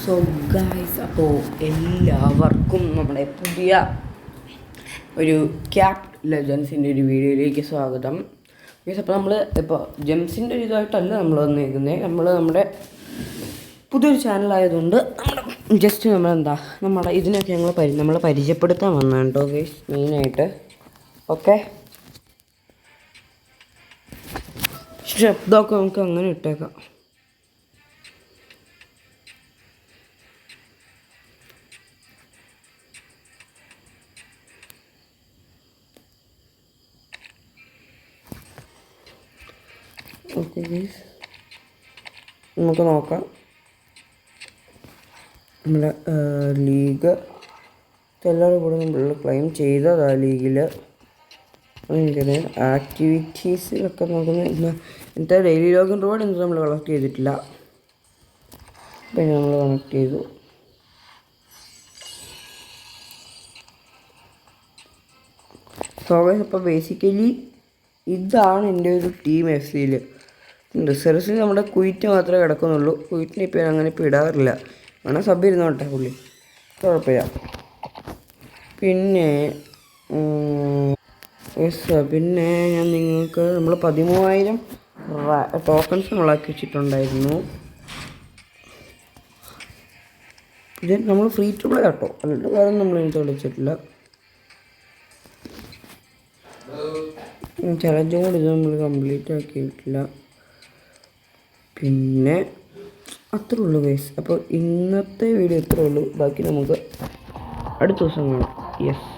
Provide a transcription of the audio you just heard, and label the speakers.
Speaker 1: So guys, അപ്പോൾ എല്ലാവർക്കും നമ്മുടെ പുതിയ ഒരു ക്യാപ് ലെജൻസിൻ്റെ ഒരു വീഡിയോയിലേക്ക് സ്വാഗതം. ഗൈസ്, അപ്പോൾ നമ്മൾ ഇപ്പോൾ ജെംസിൻ്റെ ഒരു ഇതായിട്ടല്ല നമ്മൾ വന്നിരിക്കുന്നത്. നമ്മുടെ പുതിയൊരു ചാനലായതുകൊണ്ട് ജസ്റ്റ് നമ്മുടെ ഇതിനൊക്കെ നമ്മൾ പരിചയപ്പെടുത്താൻ വന്നതാണ് കേട്ടോ ഗൈസ്, മെയിനായിട്ട്. ഓക്കെ, ശബ്ദമൊക്കെ നമുക്ക് അങ്ങനെ ഇട്ടേക്കാം. ഓക്കെ ഗൈസ്, നമുക്ക് നോക്കാം. നമ്മുടെ ലീഗ് എല്ലാവരും കൂടെ നമ്മൾ ക്ലെയിം ചെയ്തതാണ്. ലീഗിൽ എനിക്കറിയാം. ആക്ടിവിറ്റീസിലൊക്കെ നോക്കുന്നത് ഇന്നത്തെ ഡെയിലി ലോഗിൻ റോഡ് ഇന്ന് നമ്മൾ കളക്ട് ചെയ്തിട്ടില്ല. പിന്നെ നമ്മൾ കണക്ട് ചെയ്തു. സോ ഗൈസ്, അപ്പോൾ ബേസിക്കലി ഇതാണ് എൻ്റെ ഒരു ടീം. എഫ് സിയിൽ റിസർവ്സിൽ നമ്മുടെ കുയിറ്റ് മാത്രമേ കിടക്കുന്നുള്ളൂ. കുയിറ്റിനെ ഇപ്പോൾ അങ്ങനെ ഇപ്പോൾ ഇടാറില്ല. വേണം സബ് ഇരുന്നോട്ടെ പുള്ളി, കുഴപ്പമില്ല. പിന്നെ പിന്നെ ഞാൻ നിങ്ങൾക്ക് നമ്മൾ 13,000 ടോക്കൺസ് നമ്മളാക്കി വെച്ചിട്ടുണ്ടായിരുന്നു. ഇത് നമ്മൾ ഫ്രീ ടു പ്ലേ കേട്ടോ, അല്ലാണ്ട് വേറെ നമ്മൾ എനിക്ക് വിളിച്ചിട്ടില്ല. ചലഞ്ചും കൂടി ഇത് നമ്മൾ കംപ്ലീറ്റ് ആക്കിയിട്ടില്ല. പിന്നെ അത്രേ ഉള്ളൂ ഗൈസ്. അപ്പോൾ ഇന്നത്തെ വീഡിയോ ഇത്രേ ഉള്ളൂ. ബാക്കി നമുക്ക് അടുത്ത ദിവസം കാണാം. യെസ്.